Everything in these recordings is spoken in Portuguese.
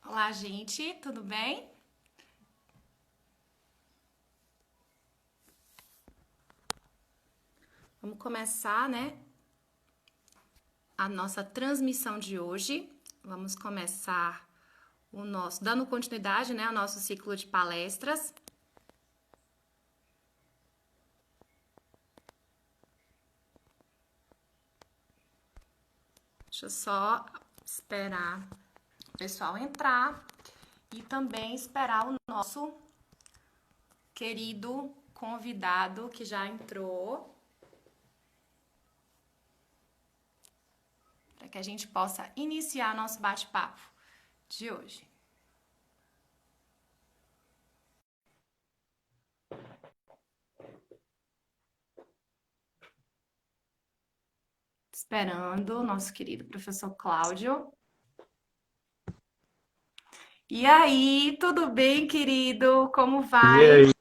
Olá, gente, tudo bem? Vamos começar, né, a nossa transmissão de hoje. Vamos começar dando continuidade, né, ao nosso ciclo de palestras. Deixa eu só esperar o pessoal entrar e também esperar o nosso querido convidado que já entrou, para que a gente possa iniciar nosso bate-papo de hoje. Esperando o nosso querido professor Cláudio. E aí, tudo bem, querido? Como E vai? aí,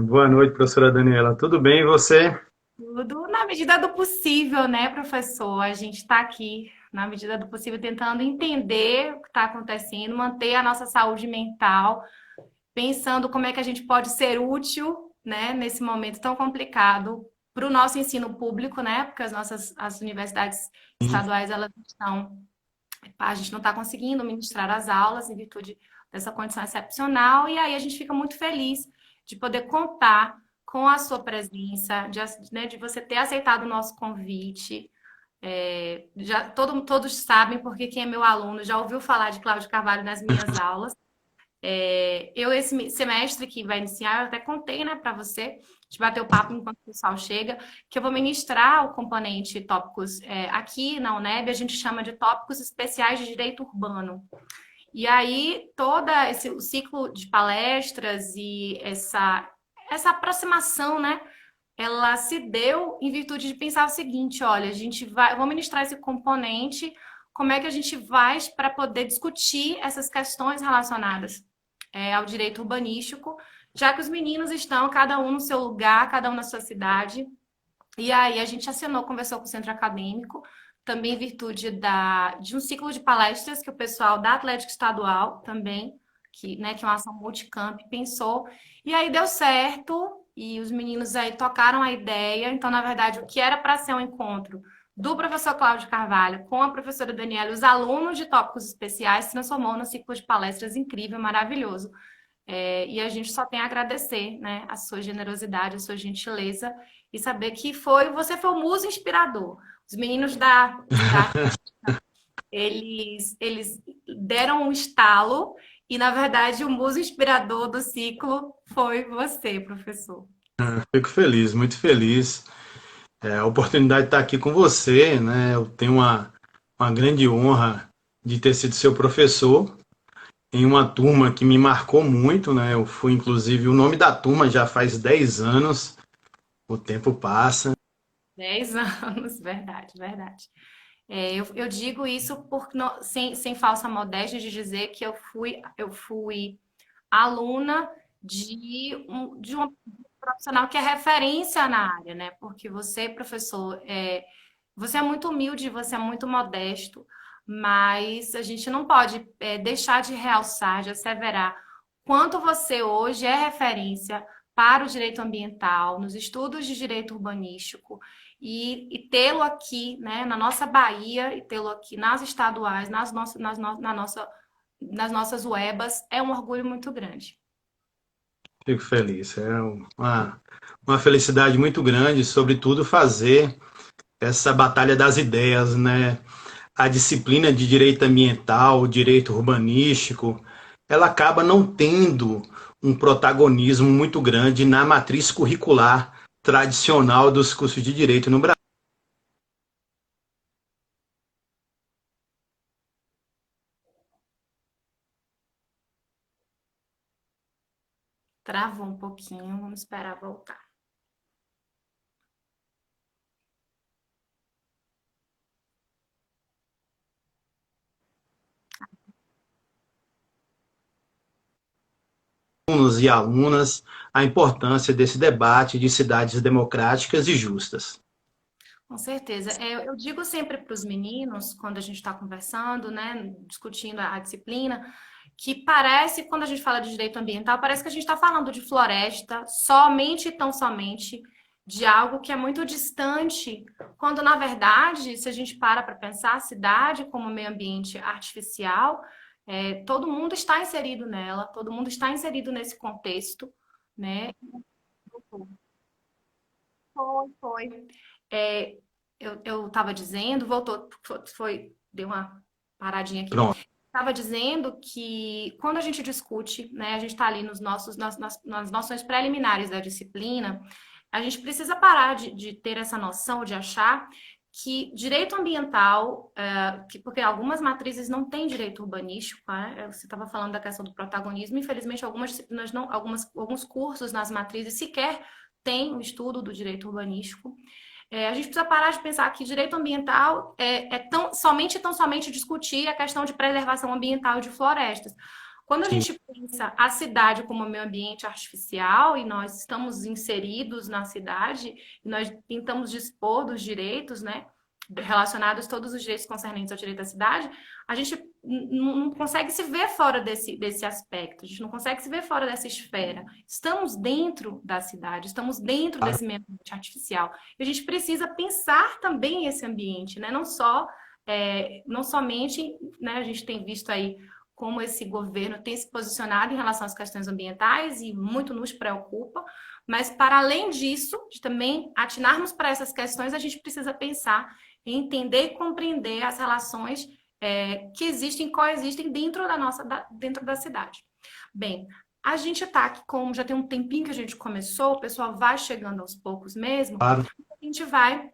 boa noite, professora Daniela. Tudo bem, e você? Tudo na medida do possível, né, professor? A gente está aqui, na medida do possível, tentando entender o que está acontecendo, manter a nossa saúde mental, pensando como é que a gente pode ser útil, né, nesse momento tão complicado para o nosso ensino público, né? Porque as universidades estaduais, elas estão, a gente não está conseguindo ministrar as aulas em virtude dessa condição excepcional, e aí a gente fica muito feliz de poder contar com a sua presença, né, de você ter aceitado o nosso convite. Todos sabem, porque quem é meu aluno já ouviu falar de Cláudio Carvalho nas minhas aulas. Esse semestre que vai iniciar, eu até contei, né, para você, a gente bateu papo enquanto o pessoal chega, que eu vou ministrar o componente tópicos aqui na UNEB, a gente chama de tópicos especiais de direito urbano. E aí, o ciclo de palestras e essa aproximação, né, ela se deu em virtude de pensar o seguinte: olha, vamos ministrar esse componente, como é que a gente vai para poder discutir essas questões relacionadas ao direito urbanístico, já que os meninos estão cada um no seu lugar, cada um na sua cidade. E aí a gente assinou, conversou com o centro acadêmico, também em virtude de um ciclo de palestras que o pessoal da Atlética Estadual também, que é uma ação multicamp, pensou. E aí deu certo, e os meninos aí tocaram a ideia. Então, na verdade, o que era para ser um encontro do professor Cláudio Carvalho com a professora Daniela, os alunos de tópicos especiais, se transformou num ciclo de palestras incrível, maravilhoso. E a gente só tem a agradecer, né, a sua generosidade, a sua gentileza e saber que você foi o muso inspirador. Os meninos da eles deram um estalo e, na verdade, o muso inspirador do ciclo foi você, professor. Fico feliz, muito feliz. A oportunidade de estar aqui com você, né? Eu tenho uma grande honra de ter sido seu professor em uma turma que me marcou muito, né? Eu fui, inclusive, o nome da turma já faz 10 anos, o tempo passa. 10 anos, verdade, verdade. Eu digo isso sem falsa modéstia de dizer que eu fui aluna de uma profissional que é referência na área, né? Porque você, professor, você é muito humilde, você é muito modesto, mas a gente não pode deixar de realçar, de asseverar quanto você hoje é referência para o direito ambiental, nos estudos de direito urbanístico, e tê-lo aqui, né, na nossa Bahia, e tê-lo aqui nas estaduais, nas nossas UEBAs, é um orgulho muito grande. Fico feliz. Uma felicidade muito grande, sobretudo fazer essa batalha das ideias, né? A disciplina de direito ambiental, direito urbanístico, ela acaba não tendo um protagonismo muito grande na matriz curricular tradicional dos cursos de direito no Brasil. Travou um pouquinho, vamos esperar voltar. Alunos e alunas, a importância desse debate de cidades democráticas e justas. Com certeza. Eu digo sempre para os meninos, quando a gente está conversando, né, discutindo a disciplina, que parece, quando a gente fala de direito ambiental, parece que a gente está falando de floresta somente e tão somente de algo que é muito distante, quando, na verdade, se a gente para pensar a cidade como meio ambiente artificial, todo mundo está inserido nela, todo mundo está inserido nesse contexto, né? Foi. É, eu estava dizendo, voltou, deu uma paradinha aqui. Pronto. Estava dizendo que quando a gente discute, né, a gente está ali nas noções preliminares da disciplina, a gente precisa parar de ter essa noção de achar que direito ambiental, porque algumas matrizes não têm direito urbanístico, né? Você estava falando da questão do protagonismo, infelizmente algumas disciplinas não, alguns cursos nas matrizes sequer têm o estudo do direito urbanístico. A gente precisa parar de pensar que direito ambiental tão somente discutir a questão de preservação ambiental de florestas. Quando a Sim. gente pensa a cidade como meio ambiente artificial e nós estamos inseridos na cidade e nós tentamos dispor dos direitos, né, relacionados todos os direitos concernentes ao direito da cidade, a gente não consegue se ver fora desse aspecto, a gente não consegue se ver fora dessa esfera. Estamos dentro da cidade, estamos dentro desse meio ambiente artificial. E a gente precisa pensar também esse ambiente, né? Não somente, né, a gente tem visto aí como esse governo tem se posicionado em relação às questões ambientais e muito nos preocupa, mas para além disso, de também atinarmos para essas questões, a gente precisa pensar em entender e compreender as relações que existem, coexistem dentro da cidade. Bem, a gente está aqui, como já tem um tempinho que a gente começou, o pessoal vai chegando aos poucos mesmo, Claro. a gente vai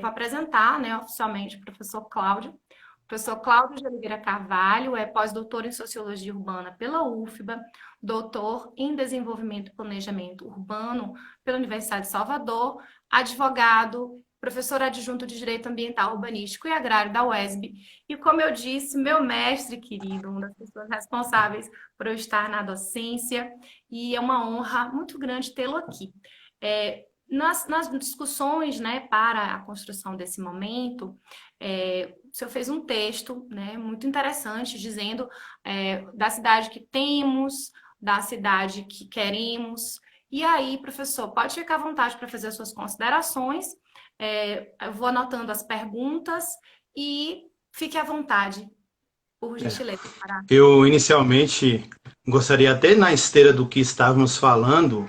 vou apresentar, né, oficialmente o professor Cláudio. O professor Cláudio de Oliveira Carvalho é pós-doutor em Sociologia Urbana pela UFBA, doutor em Desenvolvimento e Planejamento Urbano pela Universidade de Salvador, advogado, professor adjunto de Direito Ambiental, Urbanístico e Agrário da UESB. E, como eu disse, meu mestre querido, uma das pessoas responsáveis por eu estar na docência, e é uma honra muito grande tê-lo aqui. Nas discussões, né, para a construção desse momento, o senhor fez um texto, né, muito interessante, dizendo da cidade que temos, da cidade que queremos. E aí, professor, pode ficar à vontade para fazer as suas considerações. Eu vou anotando as perguntas e fique à vontade, por gentileza. Eu, inicialmente, gostaria até na esteira do que estávamos falando,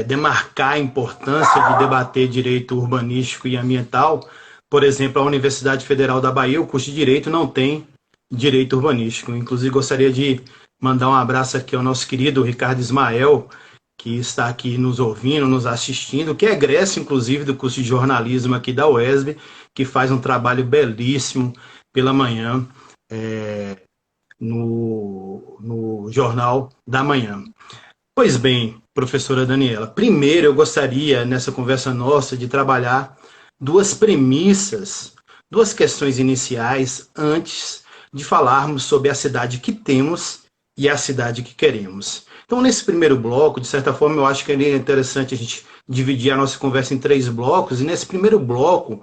demarcar a importância de debater direito urbanístico e ambiental. Por exemplo, a Universidade Federal da Bahia, o curso de Direito, não tem direito urbanístico. Inclusive, gostaria de mandar um abraço aqui ao nosso querido Ricardo Ismael, que está aqui nos ouvindo, nos assistindo, que é egresso, inclusive, do curso de jornalismo aqui da UESB, que faz um trabalho belíssimo pela manhã no Jornal da Manhã. Pois bem, professora Daniela, primeiro eu gostaria, nessa conversa nossa, de trabalhar duas premissas, duas questões iniciais, antes de falarmos sobre a cidade que temos e a cidade que queremos. Então, nesse primeiro bloco, de certa forma, eu acho que é interessante a gente dividir a nossa conversa em 3 blocos, e nesse primeiro bloco,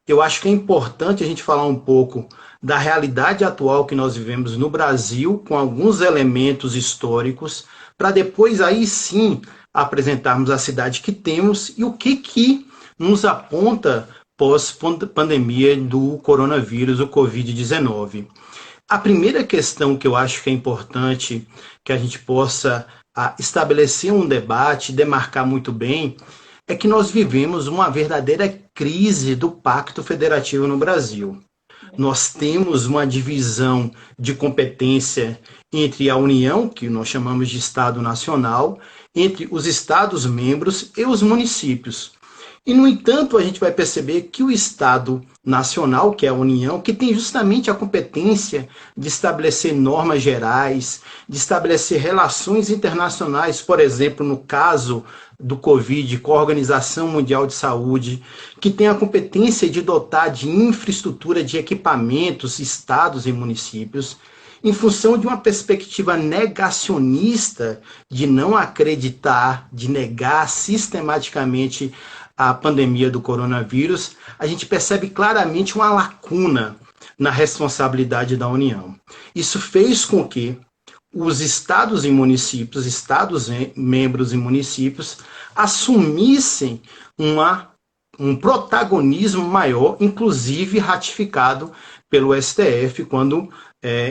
eu acho que é importante a gente falar um pouco da realidade atual que nós vivemos no Brasil, com alguns elementos históricos, para depois aí sim apresentarmos a cidade que temos e o que nos aponta pós-pandemia do coronavírus, o Covid-19. A primeira questão que eu acho que é importante que a gente possa estabelecer um debate, demarcar muito bem, é que nós vivemos uma verdadeira crise do Pacto Federativo no Brasil. Nós temos uma divisão de competência entre a União, que nós chamamos de Estado Nacional, entre os Estados-membros e os municípios. E, no entanto, a gente vai perceber que o Estado Nacional, que é a União, que tem justamente a competência de estabelecer normas gerais, de estabelecer relações internacionais, por exemplo, no caso do Covid, com a Organização Mundial de Saúde, que tem a competência de dotar de infraestrutura de equipamentos, estados e municípios, em função de uma perspectiva negacionista, de não acreditar, de negar sistematicamente a pandemia do coronavírus, a gente percebe claramente uma lacuna na responsabilidade da União. Isso fez com que os estados e municípios, membros e municípios, assumissem um protagonismo maior, inclusive ratificado pelo STF, quando,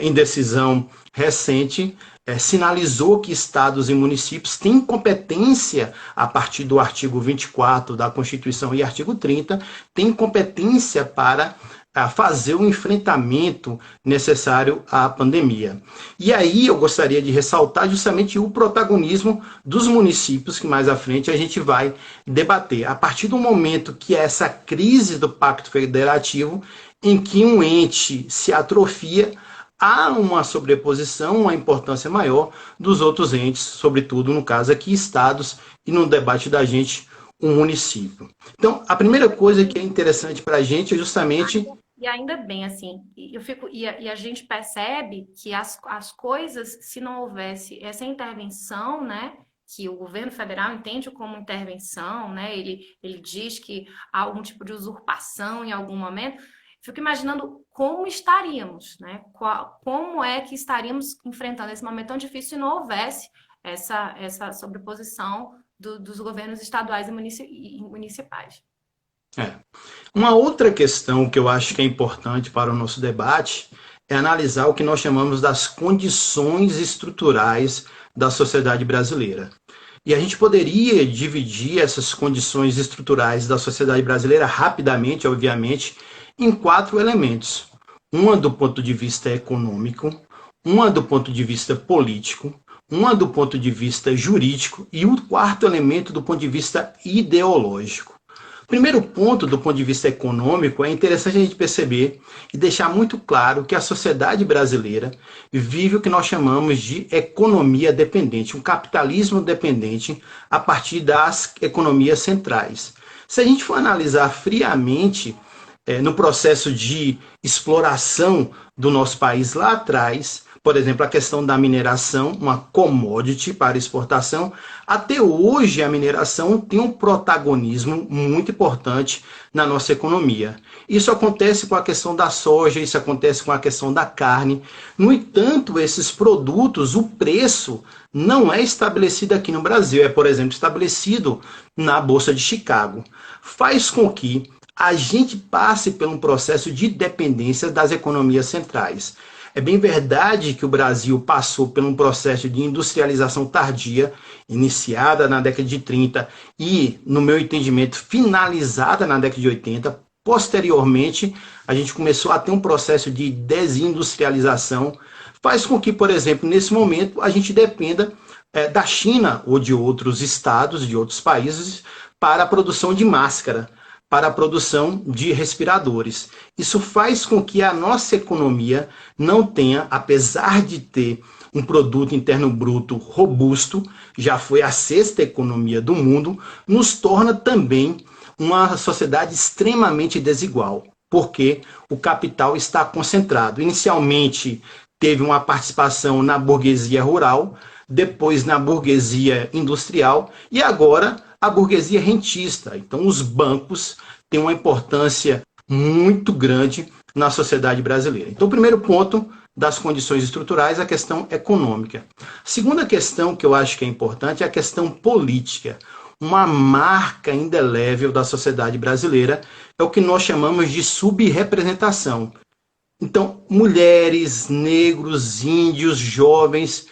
em decisão recente, sinalizou que estados e municípios têm competência, a partir do artigo 24 da Constituição e artigo 30, têm competência para fazer o enfrentamento necessário à pandemia. E aí eu gostaria de ressaltar justamente o protagonismo dos municípios, que mais à frente a gente vai debater. A partir do momento que essa crise do Pacto Federativo, em que um ente se atrofia, há uma sobreposição, uma importância maior dos outros entes, sobretudo, no caso aqui, estados, e no debate da gente, o município. Então, a primeira coisa que é interessante para a gente é justamente... E ainda bem, assim, e a gente percebe que as coisas, se não houvesse essa intervenção, né, que o governo federal entende como intervenção, né, ele diz que há algum tipo de usurpação em algum momento, fico imaginando como estaríamos, né, como é que estaríamos enfrentando esse momento tão difícil se não houvesse essa sobreposição dos governos estaduais e municipais. Uma outra questão que eu acho que é importante para o nosso debate é analisar o que nós chamamos das condições estruturais da sociedade brasileira. E a gente poderia dividir essas condições estruturais da sociedade brasileira rapidamente, obviamente, em 4 elementos. Uma do ponto de vista econômico, uma do ponto de vista político, uma do ponto de vista jurídico e o 4º elemento do ponto de vista ideológico. Primeiro ponto, do ponto de vista econômico, é interessante a gente perceber e deixar muito claro que a sociedade brasileira vive o que nós chamamos de economia dependente, um capitalismo dependente a partir das economias centrais. Se a gente for analisar friamente no processo de exploração do nosso país lá atrás, por exemplo, a questão da mineração, uma commodity para exportação, até hoje a mineração tem um protagonismo muito importante na nossa economia. Isso acontece com a questão da soja, isso acontece com a questão da carne. No entanto, esses produtos, o preço não é estabelecido aqui no Brasil, é, por exemplo, estabelecido na Bolsa de Chicago. Faz com que a gente passe por um processo de dependência das economias centrais. É bem verdade que o Brasil passou por um processo de industrialização tardia, iniciada na década de 30 e, no meu entendimento, finalizada na década de 80. Posteriormente, a gente começou a ter um processo de desindustrialização. Faz com que, por exemplo, nesse momento, a gente dependa da China ou de outros estados, de outros países, para a produção de máscara, para a produção de respiradores. Isso faz com que a nossa economia não tenha, apesar de ter um produto interno bruto robusto, já foi a 6ª economia do mundo, nos torna também uma sociedade extremamente desigual, porque o capital está concentrado. Inicialmente teve uma participação na burguesia rural, depois na burguesia industrial e agora a burguesia rentista. Então, os bancos têm uma importância muito grande na sociedade brasileira. Então, o primeiro ponto das condições estruturais é a questão econômica. A segunda questão que eu acho que é importante é a questão política. Uma marca indelével da sociedade brasileira é o que nós chamamos de subrepresentação. Então, mulheres, negros, índios, jovens,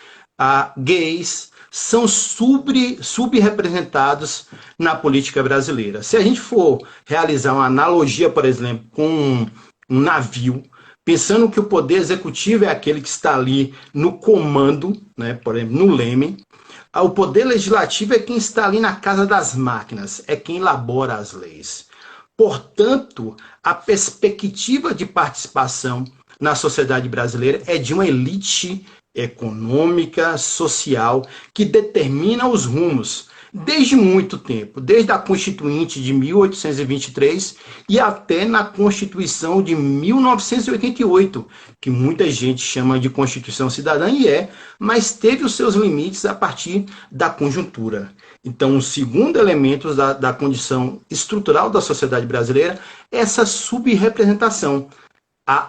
gays, são subrepresentados na política brasileira. Se a gente for realizar uma analogia, por exemplo, com um navio, pensando que o poder executivo é aquele que está ali no comando, né, por exemplo, no leme, o poder legislativo é quem está ali na casa das máquinas, é quem elabora as leis. Portanto, a perspectiva de participação na sociedade brasileira é de uma elite econômica, social, que determina os rumos desde muito tempo, desde a Constituinte de 1823 e até na Constituição de 1988, que muita gente chama de Constituição Cidadã e mas teve os seus limites a partir da conjuntura. Então, o segundo elemento da condição estrutural da sociedade brasileira é essa subrepresentação.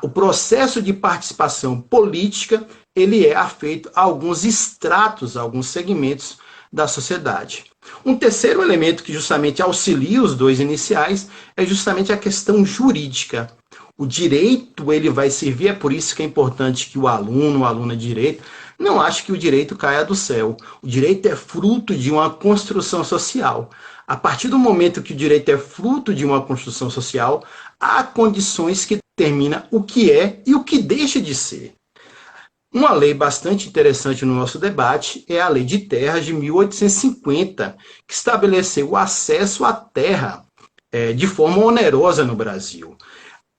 O processo de participação política ele é afeito a alguns estratos, a alguns segmentos da sociedade. Um terceiro elemento que justamente auxilia os dois iniciais é justamente a questão jurídica. O direito ele vai servir, é por isso que é importante que o aluno, a aluna de direito, não ache que o direito caia do céu. O direito é fruto de uma construção social. A partir do momento que o direito é fruto de uma construção social, há condições que determinam o que é e o que deixa de ser. Uma lei bastante interessante no nosso debate é a Lei de Terras de 1850, que estabeleceu o acesso à terra de forma onerosa no Brasil.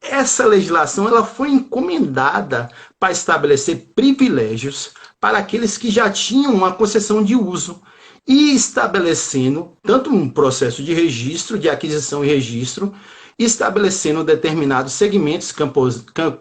Essa legislação ela foi encomendada para estabelecer privilégios para aqueles que já tinham uma concessão de uso e estabelecendo tanto um processo de registro, de aquisição e registro, estabelecendo determinados segmentos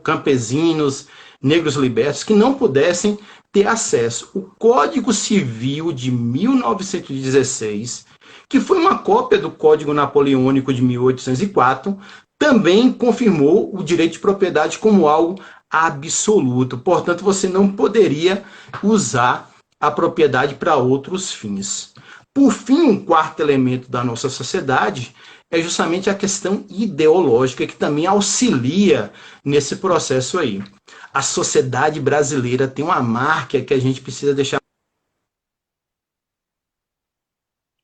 campesinos, negros libertos, que não pudessem ter acesso. O Código Civil de 1916, que foi uma cópia do Código Napoleônico de 1804, também confirmou o direito de propriedade como algo absoluto. Portanto, você não poderia usar a propriedade para outros fins. Por fim, um quarto elemento da nossa sociedade é justamente a questão ideológica, que também auxilia nesse processo aí. A sociedade brasileira tem uma marca que a gente precisa deixar.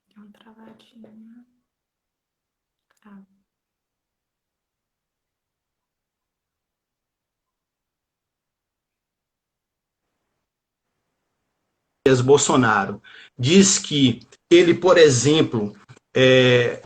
Deu uma travadinha. Tá. Bolsonaro diz que ele, por exemplo, é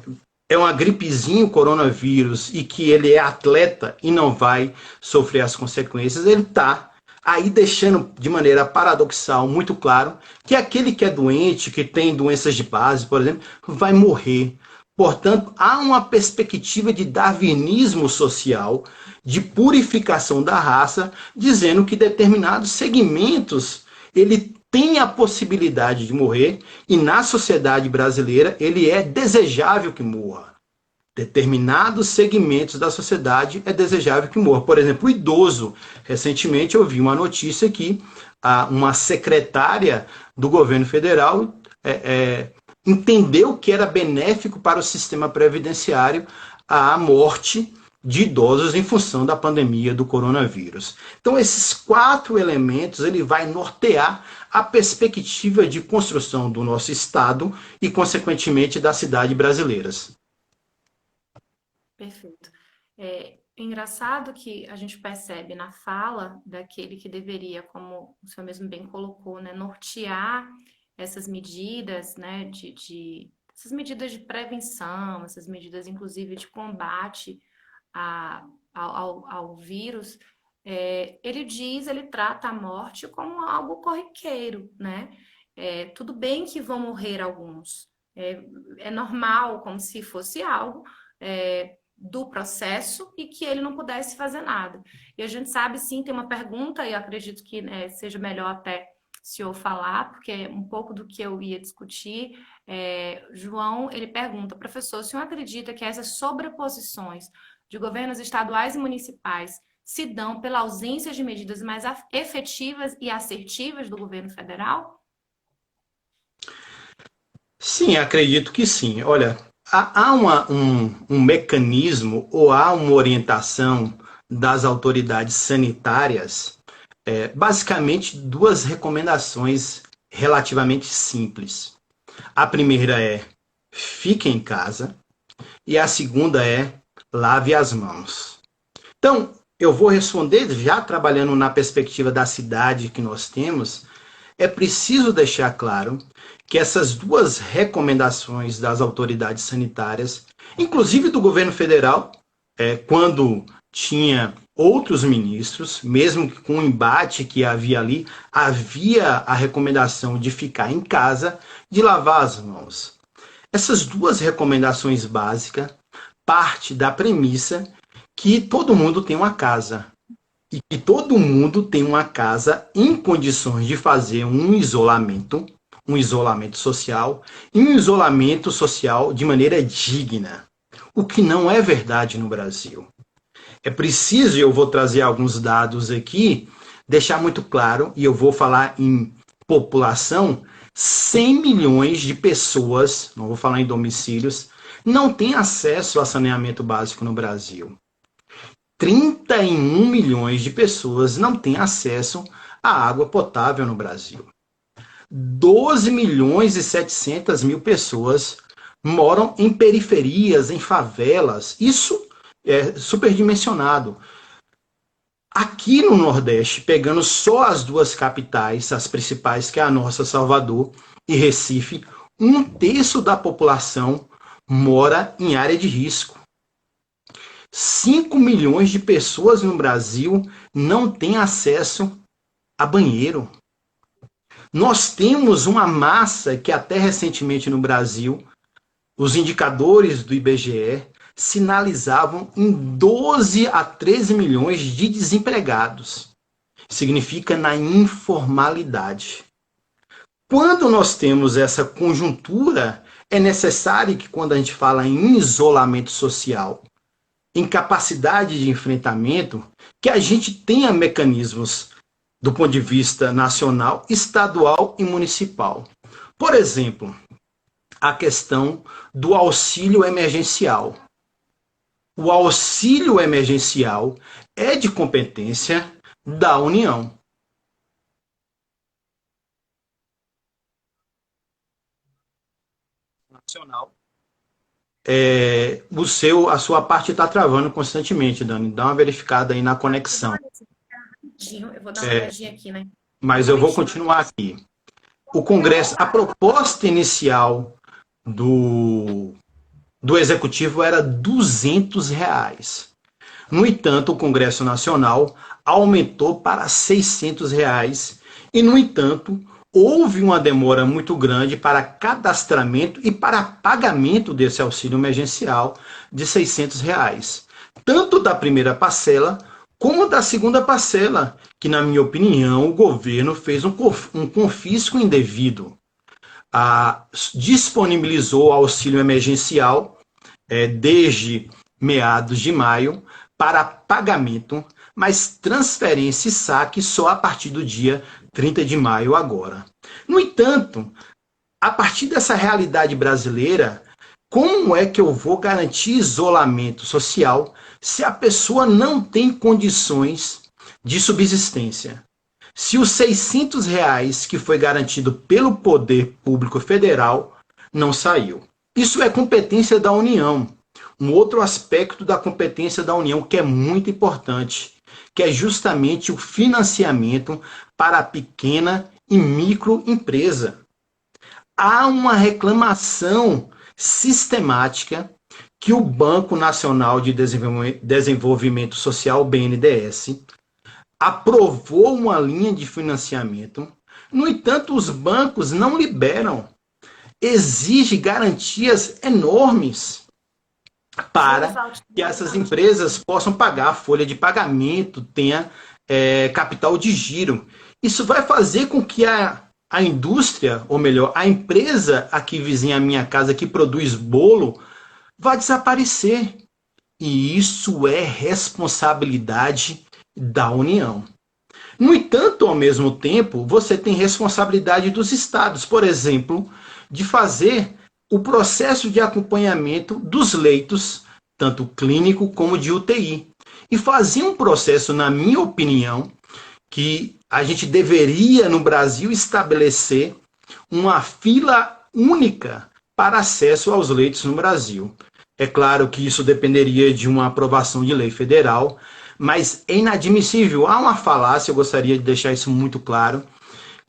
uma gripezinha, o coronavírus, e que ele é atleta e não vai sofrer as consequências, ele está aí deixando de maneira paradoxal muito claro que aquele que é doente, que tem doenças de base, por exemplo, vai morrer. Portanto, há uma perspectiva de darwinismo social, de purificação da raça, dizendo que determinados segmentos ele tem a possibilidade de morrer e na sociedade brasileira ele é desejável que morra. Determinados segmentos da sociedade é desejável que morra. Por exemplo, o idoso. Recentemente eu vi uma notícia que uma secretária do governo federal entendeu que era benéfico para o sistema previdenciário a morte de idosos em função da pandemia do coronavírus. Então, esses 4 elementos ele vai nortear a perspectiva de construção do nosso Estado e, consequentemente, das cidades brasileiras. Perfeito. É engraçado que a gente percebe na fala daquele que deveria, como o senhor mesmo bem colocou, né, nortear essas medidas, né, essas medidas de prevenção, essas medidas, inclusive, de combate ao vírus, ele trata a morte como algo corriqueiro, né? Tudo bem que vão morrer alguns, é normal, como se fosse algo do processo e que ele não pudesse fazer nada. E a gente sabe, sim, tem uma pergunta, e eu acredito que seja melhor até o senhor falar, porque é um pouco do que eu ia discutir. João, ele pergunta, professor, o senhor acredita que essas sobreposições de governos estaduais e municipais se dão pela ausência de medidas mais efetivas e assertivas do governo federal? Sim, acredito que sim. Olha, há um mecanismo ou há uma orientação das autoridades sanitárias, basicamente 2 recomendações relativamente simples. A primeira é fique em casa e a segunda é lave as mãos. Então, eu vou responder já trabalhando na perspectiva da cidade que nós temos. É preciso deixar claro que essas 2 recomendações das autoridades sanitárias, inclusive do governo federal, quando tinha outros ministros, mesmo que com o embate que havia ali, havia a recomendação de ficar em casa, de lavar as mãos. Essas 2 recomendações básicas parte da premissa que todo mundo tem uma casa. E que todo mundo tem uma casa em condições de fazer um isolamento social, e um isolamento social de maneira digna. O que não é verdade no Brasil. É preciso, e eu vou trazer alguns dados aqui, deixar muito claro, e eu vou falar em população, 100 milhões de pessoas, não vou falar em domicílios, não têm acesso a saneamento básico no Brasil. 31 milhões de pessoas não têm acesso à água potável no Brasil. 12 milhões e 700 mil pessoas moram em periferias, em favelas. Isso é superdimensionado. Aqui no Nordeste, pegando só as duas capitais, as principais, que é a nossa Salvador e Recife, 1/3 da população mora em área de risco. 5 milhões de pessoas no Brasil não têm acesso a banheiro. Nós temos uma massa que até recentemente no Brasil, os indicadores do IBGE sinalizavam em 12 a 13 milhões de desempregados. Significa na informalidade. Quando nós temos essa conjuntura, é necessário que quando a gente fala em isolamento social, em capacidade de enfrentamento, que a gente tenha mecanismos do ponto de vista nacional, estadual e municipal. Por exemplo, a questão do auxílio emergencial. O auxílio emergencial é de competência da União. Nacional. A sua parte está travando constantemente, Dani. Dá uma verificada aí na conexão. Eu vou dar uma olhadinha aqui, né? Mas eu vou continuar aqui. O Congresso, a proposta inicial do Executivo era R$ 200. No entanto, o Congresso Nacional aumentou para R$ 600. E, no entanto, houve uma demora muito grande para cadastramento e para pagamento desse auxílio emergencial de R$ 600. Tanto da primeira parcela como da segunda parcela, que, na minha opinião, o governo fez um confisco indevido. Disponibilizou o auxílio emergencial desde meados de maio para pagamento, mas transferência e saque só a partir do dia 30 de maio agora. No entanto, a partir dessa realidade brasileira, como é que eu vou garantir isolamento social se a pessoa não tem condições de subsistência? Se os R$ 600 que foi garantido pelo Poder Público Federal não saiu. Isso é competência da União. Um outro aspecto da competência da União que é muito importante, que é justamente o financiamento para a pequena e microempresa. Há uma reclamação sistemática que o Banco Nacional de Desenvolvimento Social, BNDES, aprovou uma linha de financiamento. No entanto, os bancos não liberam. Exige garantias enormes para que essas empresas possam pagar a folha de pagamento, tenha capital de giro. Isso vai fazer com que a indústria, ou melhor, a empresa aqui vizinha à minha casa que produz bolo, vai desaparecer. E isso é responsabilidade da União. No entanto, ao mesmo tempo, você tem responsabilidade dos estados, por exemplo, de fazer o processo de acompanhamento dos leitos, tanto clínico como de UTI. E fazer um processo, na minha opinião, que a gente deveria, no Brasil, estabelecer uma fila única para acesso aos leitos no Brasil. É claro que isso dependeria de uma aprovação de lei federal, mas é inadmissível. Há uma falácia, eu gostaria de deixar isso muito claro,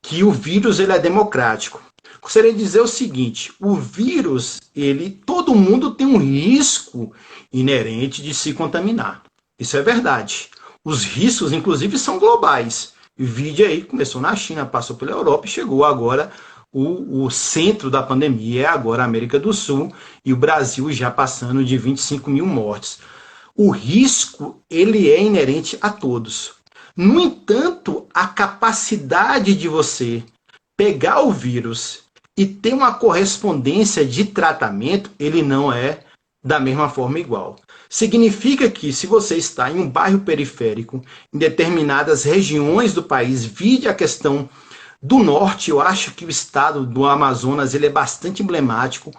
que o vírus ele é democrático. Gostaria de dizer o seguinte, o vírus, todo mundo tem um risco inerente de se contaminar. Isso é verdade. Os riscos, inclusive, são globais. O vídeo aí começou na China, passou pela Europa e chegou agora, o centro da pandemia é agora a América do Sul e o Brasil já passando de 25 mil mortes. O risco, ele é inerente a todos. No entanto, a capacidade de você pegar o vírus e ter uma correspondência de tratamento, ele não é da mesma forma igual. Significa que se você está em um bairro periférico, em determinadas regiões do país, vide a questão do norte, eu acho que o estado do Amazonas ele é bastante emblemático,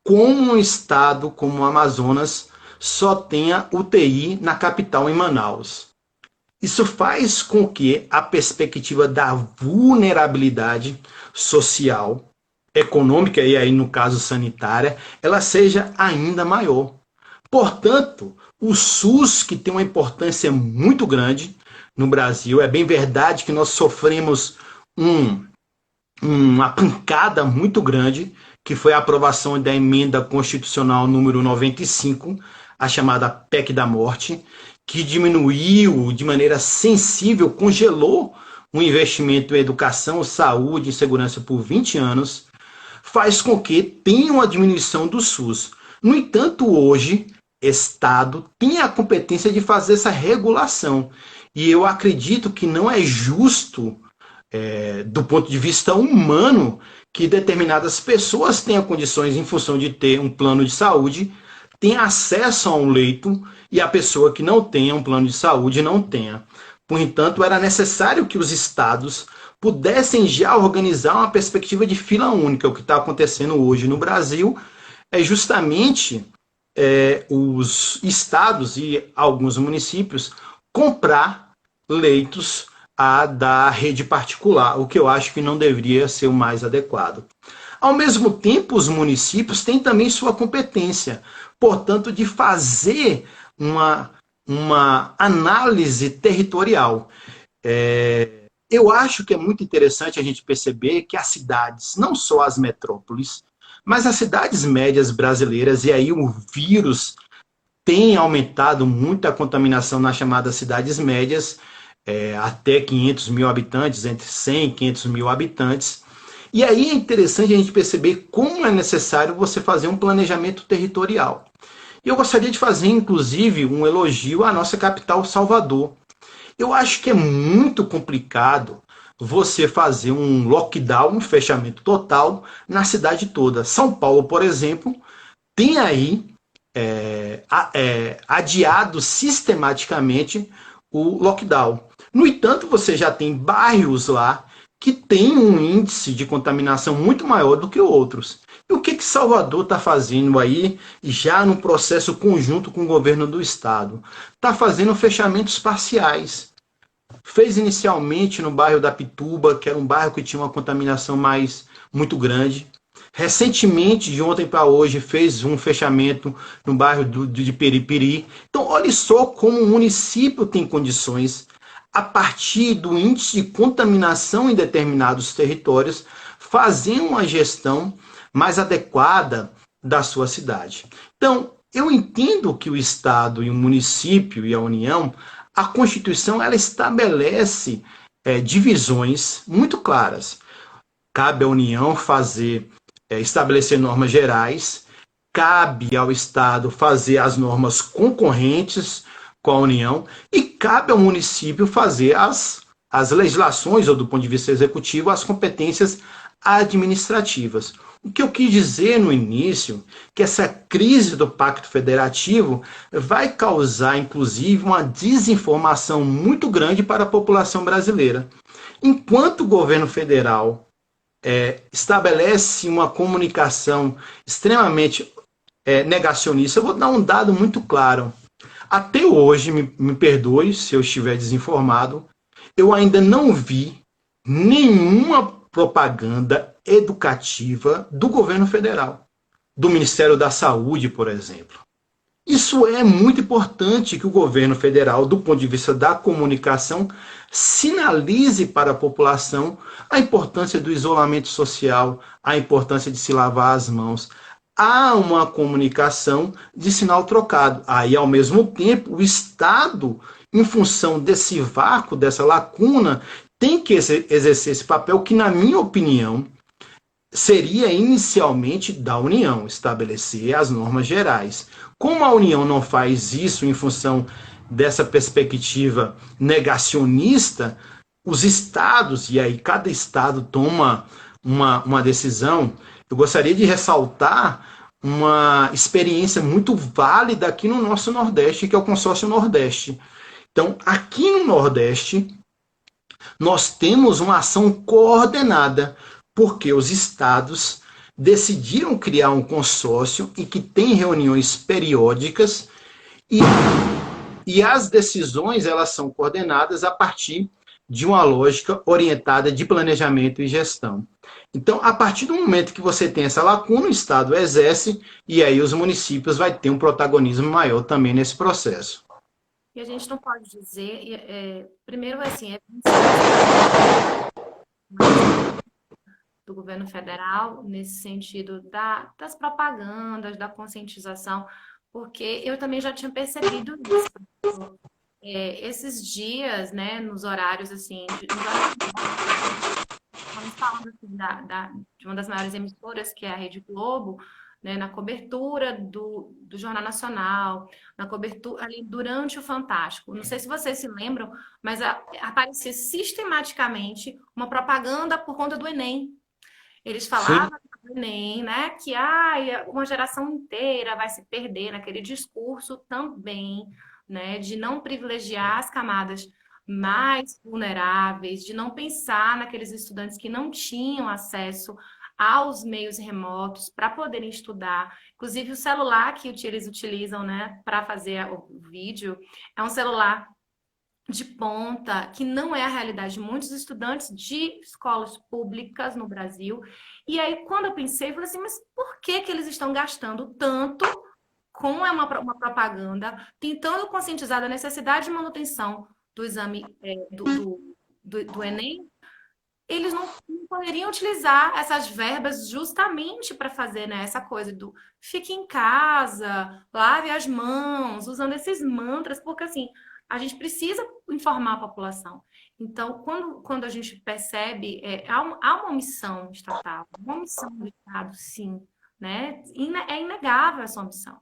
como um estado como o Amazonas só tenha UTI na capital, em Manaus. Isso faz com que a perspectiva da vulnerabilidade social, econômica e aí no caso sanitária, ela seja ainda maior. Portanto, o SUS, que tem uma importância muito grande no Brasil, é bem verdade que nós sofremos uma pancada muito grande, que foi a aprovação da emenda constitucional número 95, a chamada PEC da morte, que diminuiu de maneira sensível, congelou o investimento em educação, saúde e segurança por 20 anos, faz com que tenha uma diminuição do SUS. No entanto, hoje, Estado tem a competência de fazer essa regulação. E eu acredito que não é justo, do ponto de vista humano, que determinadas pessoas tenham condições, em função de ter um plano de saúde, tenha acesso a um leito e a pessoa que não tenha um plano de saúde não tenha. Por entanto, era necessário que os estados pudessem já organizar uma perspectiva de fila única. O que está acontecendo hoje no Brasil é justamente os estados e alguns municípios comprar leitos da rede particular, o que eu acho que não deveria ser o mais adequado. Ao mesmo tempo, os municípios têm também sua competência, portanto, de fazer uma análise territorial. Eu acho que é muito interessante a gente perceber que as cidades, não só as metrópoles, mas as cidades médias brasileiras, e aí o vírus tem aumentado muito a contaminação nas chamadas cidades médias, até 500 mil habitantes, entre 100 e 500 mil habitantes. E aí é interessante a gente perceber como é necessário você fazer um planejamento territorial. E eu gostaria de fazer, inclusive, um elogio à nossa capital, Salvador. Eu acho que é muito complicado você fazer um lockdown, um fechamento total na cidade toda. São Paulo, por exemplo, tem aí adiado sistematicamente o lockdown. No entanto, você já tem bairros lá que têm um índice de contaminação muito maior do que outros. E o que Salvador está fazendo aí, já no processo conjunto com o governo do estado? Está fazendo fechamentos parciais. Fez inicialmente no bairro da Pituba, que era um bairro que tinha uma contaminação muito grande. Recentemente, de ontem para hoje, fez um fechamento no bairro de Peripiri. Então, olha só como o município tem condições, a partir do índice de contaminação em determinados territórios, fazer uma gestão mais adequada da sua cidade. Então, eu entendo que o Estado e o município e a União, a Constituição, ela estabelece divisões muito claras. Cabe à União estabelecer normas gerais, cabe ao Estado fazer as normas concorrentes com a União e cabe ao município fazer as legislações, ou do ponto de vista executivo, as competências administrativas. O que eu quis dizer no início, que essa crise do Pacto Federativo vai causar, inclusive, uma desinformação muito grande para a população brasileira. Enquanto o governo federal estabelece uma comunicação extremamente negacionista, eu vou dar um dado muito claro. Até hoje, me perdoe se eu estiver desinformado, eu ainda não vi nenhuma propaganda educativa do governo federal, do Ministério da Saúde, por exemplo. Isso é muito importante que o governo federal, do ponto de vista da comunicação, sinalize para a população a importância do isolamento social, a importância de se lavar as mãos. Há uma comunicação de sinal trocado. Aí, ao mesmo tempo, o Estado, em função desse vácuo, dessa lacuna, tem que exercer esse papel que, na minha opinião, seria inicialmente da União, estabelecer as normas gerais. Como a União não faz isso em função dessa perspectiva negacionista, os estados, e aí cada estado toma uma decisão. Eu gostaria de ressaltar uma experiência muito válida aqui no nosso Nordeste, que é o Consórcio Nordeste. Então, aqui no Nordeste, nós temos uma ação coordenada, porque os estados decidiram criar um consórcio e que tem reuniões periódicas e, e as decisões elas são coordenadas a partir de uma lógica orientada de planejamento e gestão. Então, a partir do momento que você tem essa lacuna, o Estado exerce e aí os municípios vão ter um protagonismo maior também nesse processo. E a gente não pode dizer, primeiro assim, do governo federal, nesse sentido das propagandas, da conscientização, porque eu também já tinha percebido isso. Esses dias, né, nos horários assim, estamos falando assim, de uma das maiores emissoras, que é a Rede Globo, né, na cobertura do Jornal Nacional, na cobertura ali durante o Fantástico. Não sei se vocês se lembram, mas aparecia sistematicamente uma propaganda por conta do Enem. Eles Sim. falavam do Enem, né, que uma geração inteira vai se perder naquele discurso também, né, de não privilegiar as camadas mais vulneráveis, de não pensar naqueles estudantes que não tinham acesso aos meios remotos para poderem estudar. Inclusive, o celular que eles utilizam, né, para fazer o vídeo é um celular de ponta, que não é a realidade de muitos estudantes de escolas públicas no Brasil. E aí, quando eu pensei, eu falei assim, mas por que que eles estão gastando tanto com uma propaganda, tentando conscientizar da necessidade de manutenção do exame do Enem? Eles não poderiam utilizar essas verbas justamente para fazer, né, essa coisa do fique em casa, lave as mãos, usando esses mantras, porque assim, a gente precisa informar a população. Então, quando a gente percebe, há uma omissão estatal, uma omissão do Estado, sim, né? É inegável essa omissão,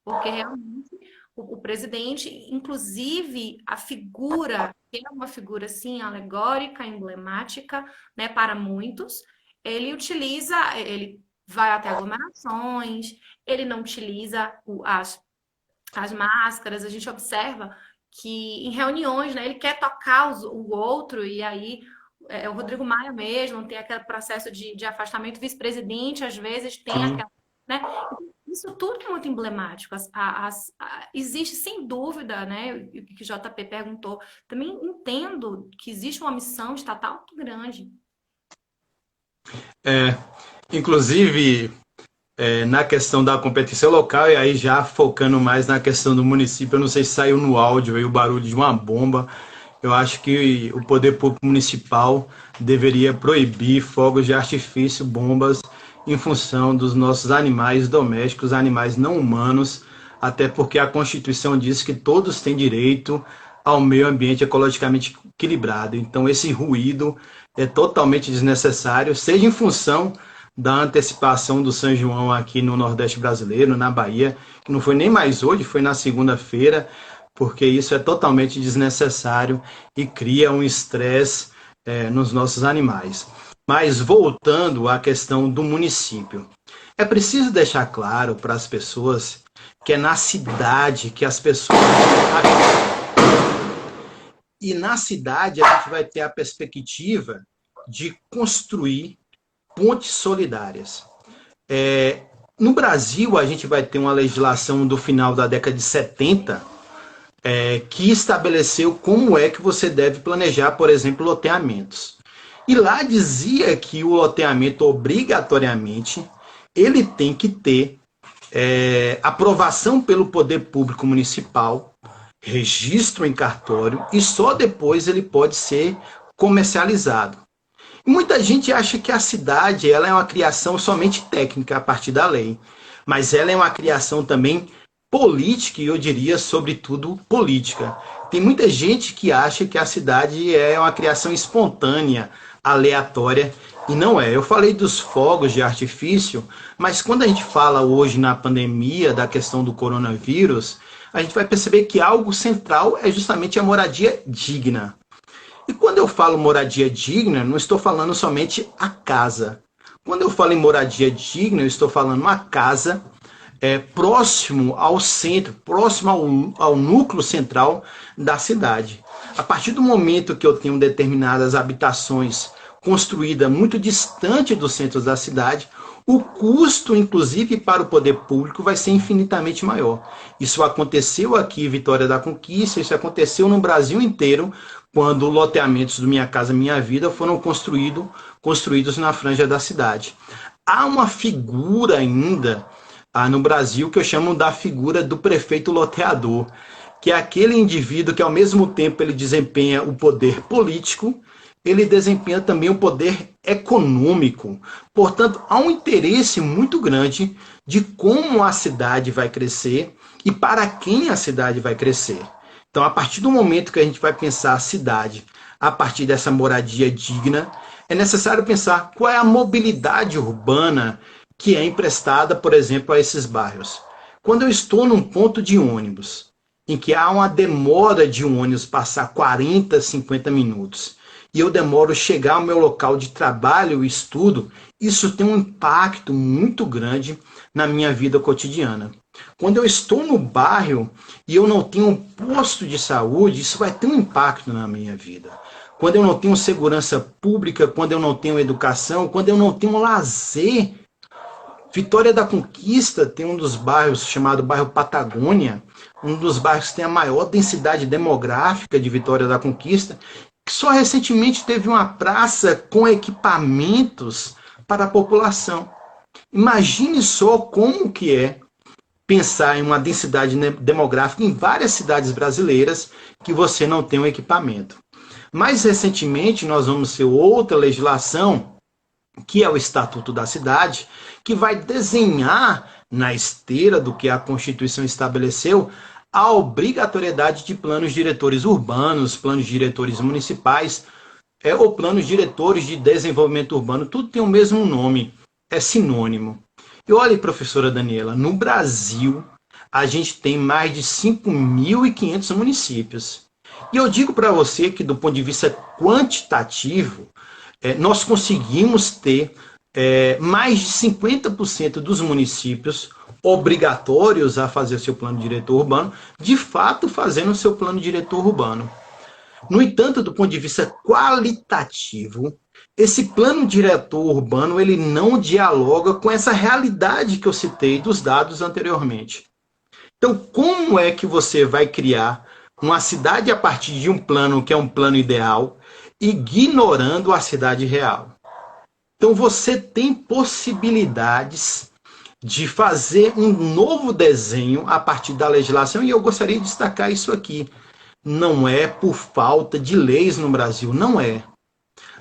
porque realmente o presidente, inclusive a figura, que é uma figura assim alegórica, emblemática, né, para muitos, ele vai até aglomerações, ele não utiliza as máscaras, a gente observa que em reuniões, né, ele quer tocar o outro, e aí o Rodrigo Maia mesmo tem aquele processo de afastamento, o vice-presidente às vezes tem Sim. aquela, né? Isso tudo é muito emblemático. Existe, sem dúvida, né? O que o JP perguntou. Também entendo que existe uma missão estatal muito grande. É, inclusive, na questão da competição local, e aí já focando mais na questão do município, eu não sei se saiu no áudio aí o barulho de uma bomba. Eu acho que o poder público municipal deveria proibir fogos de artifício, bombas, em função dos nossos animais domésticos, animais não humanos, até porque a Constituição diz que todos têm direito ao meio ambiente ecologicamente equilibrado. Então, esse ruído é totalmente desnecessário, seja em função da antecipação do São João aqui no Nordeste brasileiro, na Bahia, que não foi nem mais hoje, foi na segunda-feira, porque isso é totalmente desnecessário e cria um estresse nos nossos animais. Mas voltando à questão do município, é preciso deixar claro para as pessoas que é na cidade que as pessoas. E na cidade a gente vai ter a perspectiva de construir pontes solidárias. No Brasil, a gente vai ter uma legislação do final da década de 70 que estabeleceu como é que você deve planejar, por exemplo, loteamentos. E lá dizia que o loteamento, obrigatoriamente, ele tem que ter aprovação pelo poder público municipal, registro em cartório, e só depois ele pode ser comercializado. Muita gente acha que a cidade ela é uma criação somente técnica a partir da lei, mas ela é uma criação também política e eu diria, sobretudo, política. Tem muita gente que acha que a cidade é uma criação espontânea, aleatória, e não é. Eu falei dos fogos de artifício, mas quando a gente fala hoje na pandemia da questão do coronavírus, a gente vai perceber que algo central é justamente a moradia digna. E quando eu falo moradia digna, não estou falando somente a casa. Quando eu falo em moradia digna, eu estou falando uma casa próximo ao centro, próximo ao núcleo central da cidade. A partir do momento que eu tenho determinadas habitações construídas muito distante dos centros da cidade, o custo, inclusive, para o poder público vai ser infinitamente maior. Isso aconteceu aqui em Vitória da Conquista, isso aconteceu no Brasil inteiro, quando loteamentos do Minha Casa Minha Vida foram construídos na franja da cidade. Há uma figura ainda no Brasil que eu chamo da figura do prefeito loteador, que é aquele indivíduo que, ao mesmo tempo, ele desempenha o poder político, ele desempenha também o poder econômico. Portanto, há um interesse muito grande de como a cidade vai crescer e para quem a cidade vai crescer. Então, a partir do momento que a gente vai pensar a cidade a partir dessa moradia digna, é necessário pensar qual é a mobilidade urbana que é emprestada, por exemplo, a esses bairros. Quando eu estou num ponto de ônibus, em que há uma demora de um ônibus passar 40, 50 minutos, e eu demoro chegar ao meu local de trabalho e estudo, isso tem um impacto muito grande na minha vida cotidiana. Quando eu estou no bairro e eu não tenho um posto de saúde, isso vai ter um impacto na minha vida. Quando eu não tenho segurança pública, quando eu não tenho educação, quando eu não tenho lazer. Vitória da Conquista tem um dos bairros chamado bairro Patagônia, um dos bairros que tem a maior densidade demográfica de Vitória da Conquista, que só recentemente teve uma praça com equipamentos para a população. Imagine só como que é pensar em uma densidade demográfica em várias cidades brasileiras que você não tem um equipamento. Mais recentemente, nós vamos ter outra legislação, que é o Estatuto da Cidade, que vai desenhar, na esteira do que a Constituição estabeleceu, a obrigatoriedade de planos diretores urbanos, planos diretores municipais, ou planos diretores de desenvolvimento urbano. Tudo tem o mesmo nome, é sinônimo. E olha, professora Daniela, no Brasil, a gente tem mais de 5.500 municípios. E eu digo para você que, do ponto de vista quantitativo, nós conseguimos ter mais de 50% dos municípios obrigatórios a fazer seu plano diretor urbano, de fato fazendo o seu plano diretor urbano. No entanto, do ponto de vista qualitativo, esse plano diretor urbano ele não dialoga com essa realidade que eu citei dos dados anteriormente. Então, como é que você vai criar uma cidade a partir de um plano que é um plano ideal, ignorando a cidade real? Então, você tem possibilidades de fazer um novo desenho a partir da legislação, e eu gostaria de destacar isso aqui. Não é por falta de leis no Brasil, não é.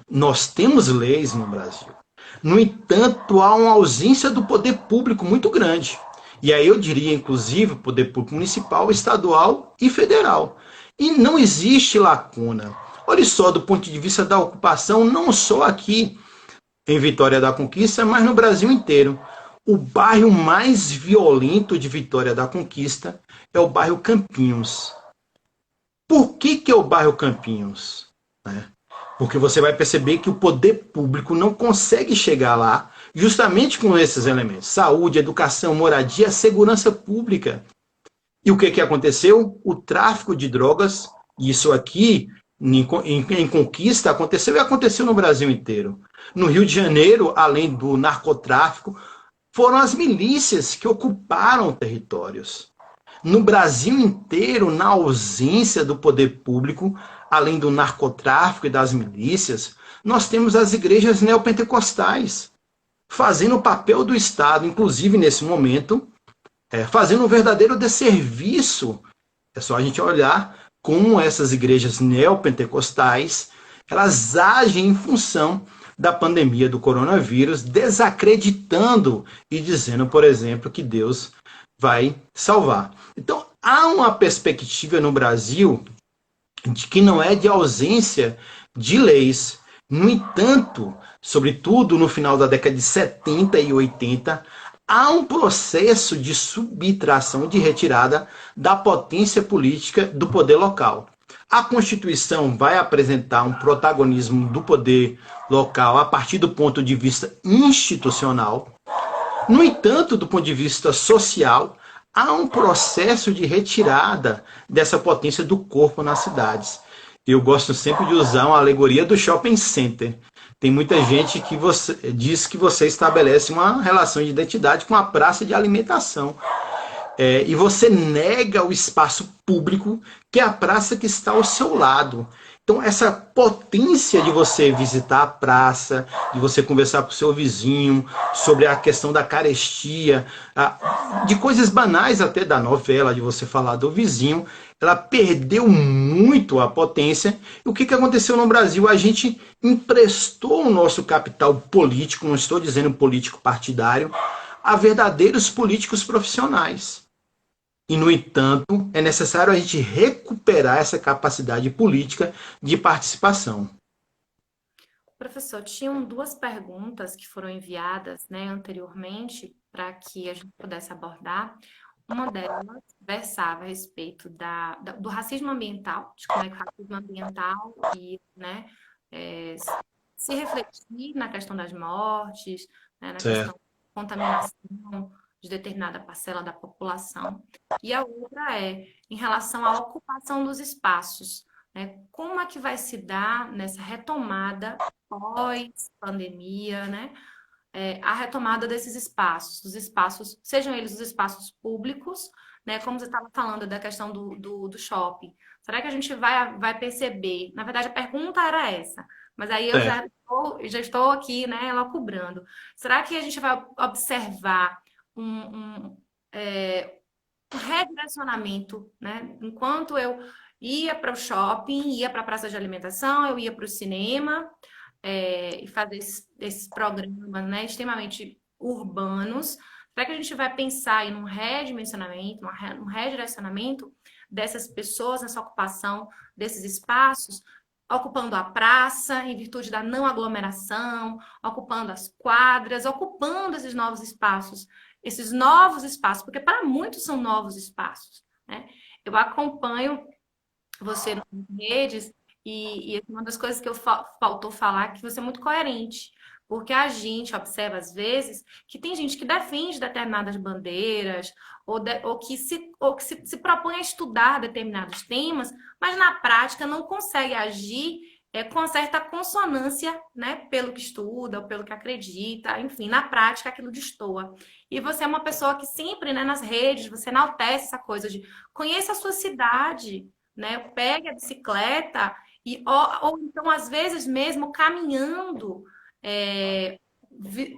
Nós temos leis no Brasil. No entanto, há uma ausência do poder público muito grande. E aí eu diria, inclusive, poder público municipal, estadual e federal. E não existe lacuna. Olha só, do ponto de vista da ocupação, não só aqui em Vitória da Conquista, mas no Brasil inteiro. O bairro mais violento de Vitória da Conquista é o bairro Campinhos. Por que é o bairro Campinhos? Porque você vai perceber que o poder público não consegue chegar lá justamente com esses elementos. Saúde, educação, moradia, segurança pública. E o que aconteceu? O tráfico de drogas, isso aqui em Conquista aconteceu e aconteceu no Brasil inteiro. No Rio de Janeiro, além do narcotráfico, foram as milícias que ocuparam territórios. No Brasil inteiro, na ausência do poder público, além do narcotráfico e das milícias, nós temos as igrejas neopentecostais, fazendo o papel do Estado, inclusive nesse momento, fazendo um verdadeiro desserviço. É só a gente olhar como essas igrejas neopentecostais, elas agem em função da pandemia do coronavírus, desacreditando e dizendo, por exemplo, que Deus vai salvar. Então, há uma perspectiva no Brasil de que não é de ausência de leis. No entanto, sobretudo no final da década de 70 e 80, há um processo de subtração, de retirada da potência política do poder local. A Constituição vai apresentar um protagonismo do poder local a partir do ponto de vista institucional, No entanto, do ponto de vista social, há um processo de retirada dessa potência do corpo nas cidades. Eu gosto sempre de usar uma alegoria do shopping center. Tem muita gente que diz que você estabelece uma relação de identidade com a praça de alimentação. E você nega o espaço público, que é a praça que está ao seu lado. Então, essa potência de você visitar a praça, de você conversar com o seu vizinho sobre a questão da carestia, de coisas banais até da novela, de você falar do vizinho, ela perdeu muito a potência. E o que aconteceu no Brasil? A gente emprestou o nosso capital político, não estou dizendo político partidário, a verdadeiros políticos profissionais. E, no entanto, é necessário a gente recuperar essa capacidade política de participação. Professor, tinham duas perguntas que foram enviadas, né, anteriormente para que a gente pudesse abordar. Uma delas versava a respeito do racismo ambiental, de como é que o racismo ambiental e, né, se refletir na questão das mortes, né, na questão da contaminação de determinada parcela da população. E a outra é em relação à ocupação dos espaços, né? Como é que vai se dar nessa retomada pós-pandemia, né? A retomada desses espaços, os espaços, sejam eles os espaços públicos, né? Como você estava falando da questão do shopping. Será que a gente vai perceber? Na verdade, a pergunta era essa, mas aí eu já estou aqui, né, elucubrando. Será que a gente vai observar um redirecionamento, né? Enquanto eu ia para o shopping, ia para a praça de alimentação, eu ia para o cinema e fazer esses programas, né, extremamente urbanos. Será que a gente vai pensar em um redimensionamento, um redirecionamento dessas pessoas nessa ocupação desses espaços, ocupando a praça em virtude da não aglomeração, ocupando as quadras, ocupando esses novos espaços, porque para muitos são novos espaços, né? Eu acompanho você nas redes e uma das coisas que faltou falar é que você é muito coerente, porque a gente observa às vezes que tem gente que defende determinadas bandeiras ou que se propõe a estudar determinados temas, mas na prática não consegue agir com certa consonância, né, pelo que estuda ou pelo que acredita, enfim, na prática aquilo destoa. E você é uma pessoa que sempre, né, nas redes, você enaltece essa coisa de conheça a sua cidade, né, pegue a bicicleta ou então, às vezes mesmo, caminhando,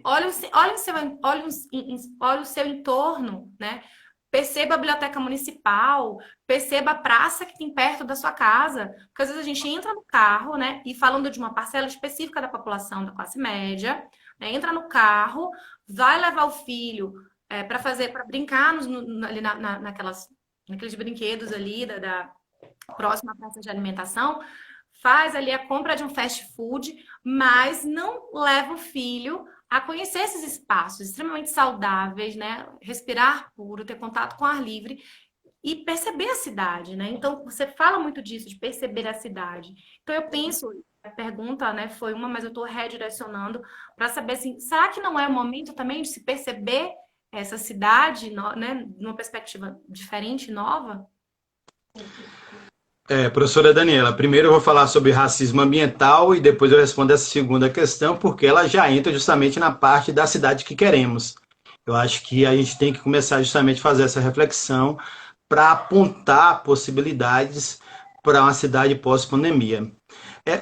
olha o seu entorno, né? Perceba a biblioteca municipal, perceba a praça que tem perto da sua casa. Porque às vezes a gente entra no carro, né? E falando de uma parcela específica da população da classe média, né, entra no carro, vai levar o filho para brincar ali naqueles brinquedos ali da próxima praça de alimentação, faz ali a compra de um fast food, mas não leva o filho a conhecer esses espaços extremamente saudáveis, né? Respirar puro, ter contato com ar livre e perceber a cidade, né? Então, você fala muito disso, de perceber a cidade. Então, eu penso, a pergunta, né, foi uma, mas eu estou redirecionando para saber, assim, será que não é o momento também de se perceber essa cidade, né, numa perspectiva diferente, nova? Professora Daniela, primeiro eu vou falar sobre racismo ambiental e depois eu respondo essa segunda questão, porque ela já entra justamente na parte da cidade que queremos. Eu acho que a gente tem que começar justamente a fazer essa reflexão para apontar possibilidades para uma cidade pós-pandemia.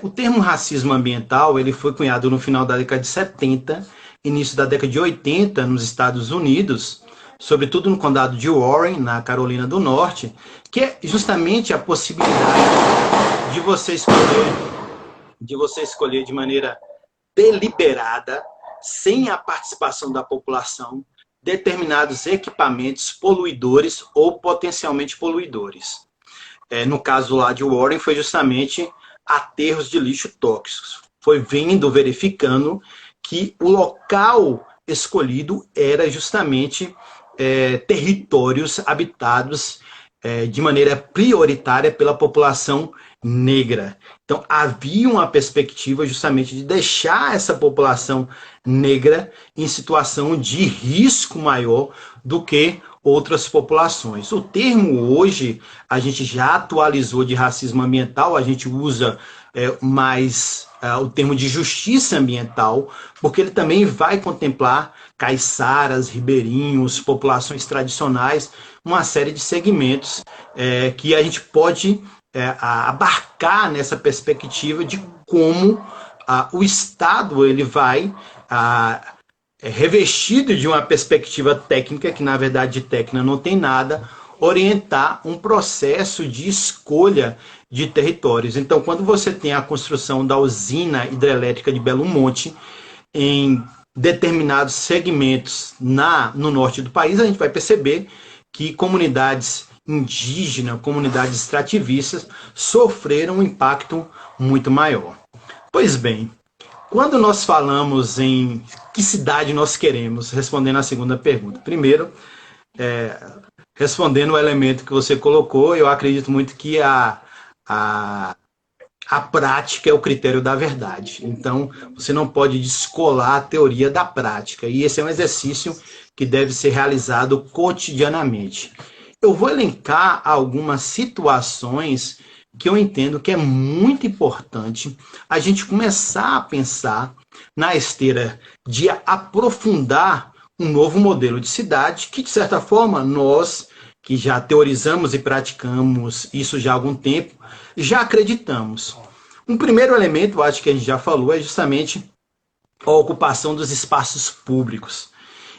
O termo racismo ambiental ele foi cunhado no final da década de 70, início da década de 80 nos Estados Unidos, sobretudo no condado de Warren, na Carolina do Norte, que é justamente a possibilidade de você escolher de maneira deliberada, sem a participação da população, determinados equipamentos poluidores ou potencialmente poluidores. No caso lá de Warren, foi justamente aterros de lixo tóxicos. Foi verificando que o local escolhido era justamente territórios habitados de maneira prioritária pela população negra. Então, havia uma perspectiva justamente de deixar essa população negra em situação de risco maior do que outras populações. O termo hoje, a gente já atualizou de racismo ambiental, a gente usa mais o termo de justiça ambiental, porque ele também vai contemplar caiçaras, ribeirinhos, populações tradicionais, uma série de segmentos que a gente pode abarcar nessa perspectiva de como o Estado ele vai revestido de uma perspectiva técnica, que na verdade de técnica não tem nada, orientar um processo de escolha de territórios. Então, quando você tem a construção da usina hidrelétrica de Belo Monte, em determinados segmentos no norte do país, a gente vai perceber que comunidades indígenas, comunidades extrativistas, sofreram um impacto muito maior. Pois bem, quando nós falamos em que cidade nós queremos, respondendo a segunda pergunta, primeiro, respondendo o elemento que você colocou, eu acredito muito que a prática é o critério da verdade. Então, você não pode descolar a teoria da prática. E esse é um exercício que deve ser realizado cotidianamente. Eu vou elencar algumas situações que eu entendo que é muito importante a gente começar a pensar na esteira de aprofundar um novo modelo de cidade que, de certa forma, nós que já teorizamos e praticamos isso já há algum tempo, já acreditamos. Um primeiro elemento, eu acho que a gente já falou, é justamente a ocupação dos espaços públicos.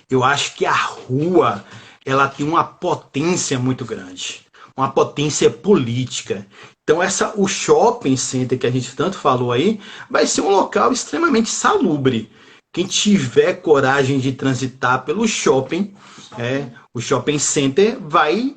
Eu acho que a rua ela tem uma potência muito grande, uma potência política. Então, o shopping center que a gente tanto falou aí, vai ser um local extremamente salubre. Quem tiver coragem de transitar pelo shopping, o shopping center vai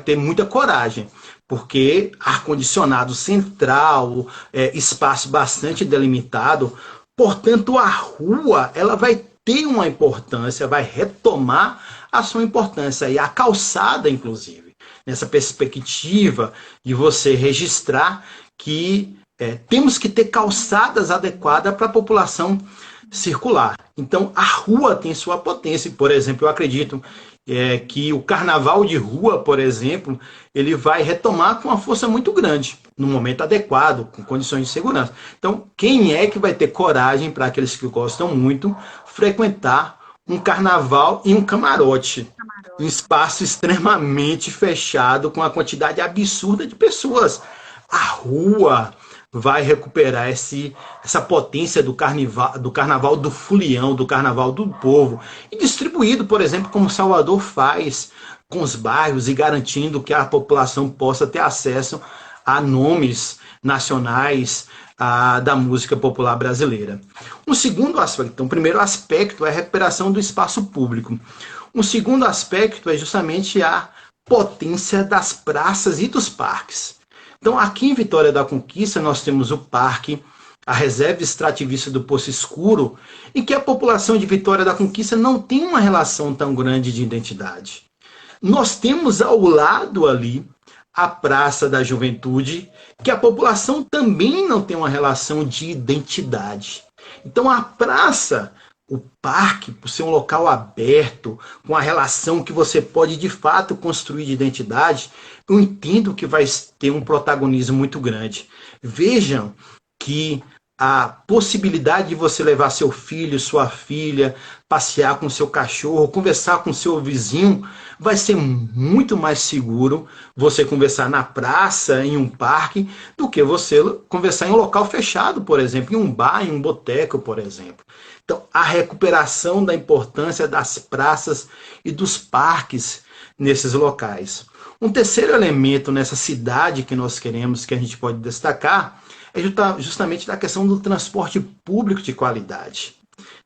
ter muita coragem, porque ar-condicionado central, espaço bastante delimitado, portanto a rua ela vai ter uma importância, vai retomar a sua importância, e a calçada, inclusive, nessa perspectiva de você registrar que temos que ter calçadas adequadas para a população circular. Então, a rua tem sua potência. Por exemplo, eu acredito que o carnaval de rua, por exemplo, ele vai retomar com uma força muito grande, no momento adequado, com condições de segurança. Então, quem é que vai ter coragem, para aqueles que gostam muito, frequentar um carnaval em um camarote? Um espaço extremamente fechado, com a quantidade absurda de pessoas. A rua vai recuperar essa potência do carnaval do fulião, do carnaval do povo, e distribuído, por exemplo, como Salvador faz com os bairros, e garantindo que a população possa ter acesso a nomes nacionais da música popular brasileira. Um segundo aspecto, então, o primeiro aspecto é a recuperação do espaço público. Um segundo aspecto é justamente a potência das praças e dos parques. Então, aqui em Vitória da Conquista, nós temos o parque, a reserva extrativista do Poço Escuro, em que a população de Vitória da Conquista não tem uma relação tão grande de identidade. Nós temos ao lado ali a Praça da Juventude, que a população também não tem uma relação de identidade. Então, a praça, o parque, por ser um local aberto, com a relação que você pode de fato construir de identidade, eu entendo que vai ter um protagonismo muito grande. Vejam que a possibilidade de você levar seu filho, sua filha, passear com seu cachorro, conversar com seu vizinho, vai ser muito mais seguro você conversar na praça, em um parque, do que você conversar em um local fechado, por exemplo, em um bar, em um boteco, por exemplo. Então, a recuperação da importância das praças e dos parques nesses locais. Um terceiro elemento nessa cidade que nós queremos, que a gente pode destacar, é justamente da questão do transporte público de qualidade.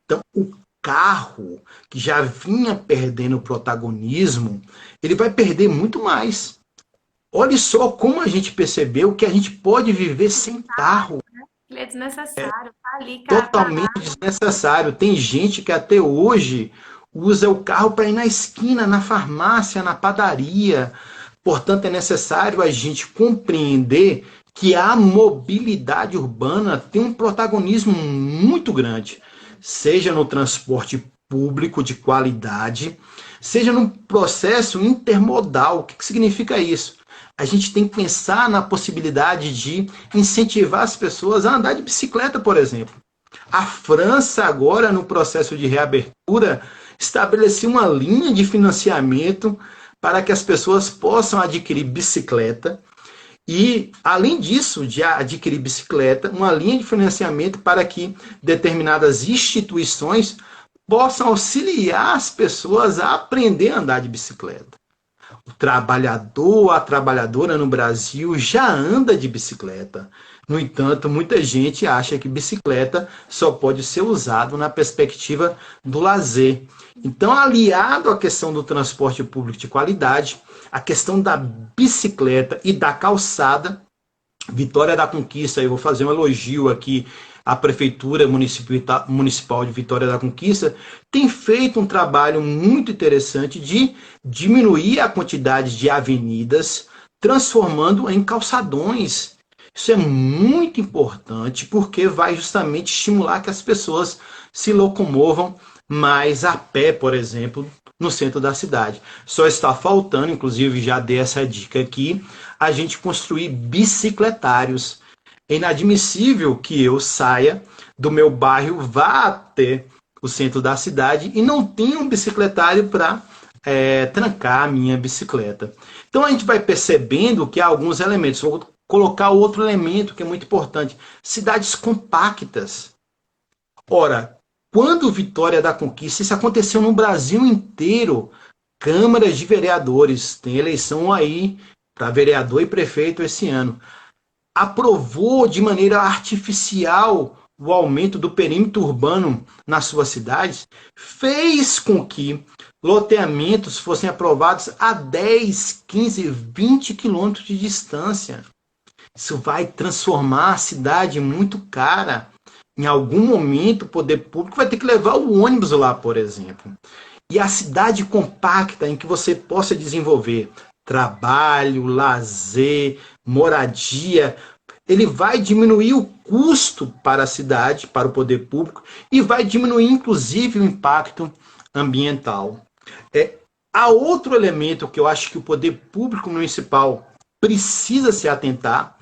Então, o carro, que já vinha perdendo protagonismo, ele vai perder muito mais. Olha só como a gente percebeu que a gente pode viver sem carro. Ele é desnecessário, tá ali, cara. Totalmente desnecessário. Tem gente que até hoje usa o carro para ir na esquina, na farmácia, na padaria. Portanto, é necessário a gente compreender que a mobilidade urbana tem um protagonismo muito grande, seja no transporte público de qualidade, seja no processo intermodal. O que significa isso? A gente tem que pensar na possibilidade de incentivar as pessoas a andar de bicicleta, por exemplo. A França, agora, no processo de reabertura, estabeleceu uma linha de financiamento para que as pessoas possam adquirir bicicleta e, além disso, de adquirir bicicleta, uma linha de financiamento para que determinadas instituições possam auxiliar as pessoas a aprender a andar de bicicleta. O trabalhador, a trabalhadora no Brasil já anda de bicicleta. No entanto, muita gente acha que bicicleta só pode ser usado na perspectiva do lazer. Então, aliado à questão do transporte público de qualidade, a questão da bicicleta e da calçada, Vitória da Conquista, eu vou fazer um elogio aqui à Prefeitura Municipal de Vitória da Conquista, tem feito um trabalho muito interessante de diminuir a quantidade de avenidas, transformando em calçadões. Isso é muito importante, porque vai justamente estimular que as pessoas se locomovam mais a pé, por exemplo, no centro da cidade. Só está faltando, inclusive já dei essa dica aqui, a gente construir bicicletários. É inadmissível que eu saia do meu bairro, vá até o centro da cidade e não tenha um bicicletário para trancar a minha bicicleta. Então a gente vai percebendo que há alguns elementos. Vou colocar outro elemento que é muito importante: cidades compactas. Ora, quando Vitória da Conquista, isso aconteceu no Brasil inteiro, câmaras de vereadores, tem eleição aí para vereador e prefeito esse ano, aprovou de maneira artificial o aumento do perímetro urbano nas suas cidades, fez com que loteamentos fossem aprovados a 10, 15, 20 quilômetros de distância. Isso vai transformar a cidade muito cara. Em algum momento, o poder público vai ter que levar o ônibus lá, por exemplo. E a cidade compacta em que você possa desenvolver trabalho, lazer, moradia, ele vai diminuir o custo para a cidade, para o poder público, e vai diminuir, inclusive, o impacto ambiental. Há outro elemento que eu acho que o poder público municipal precisa se atentar,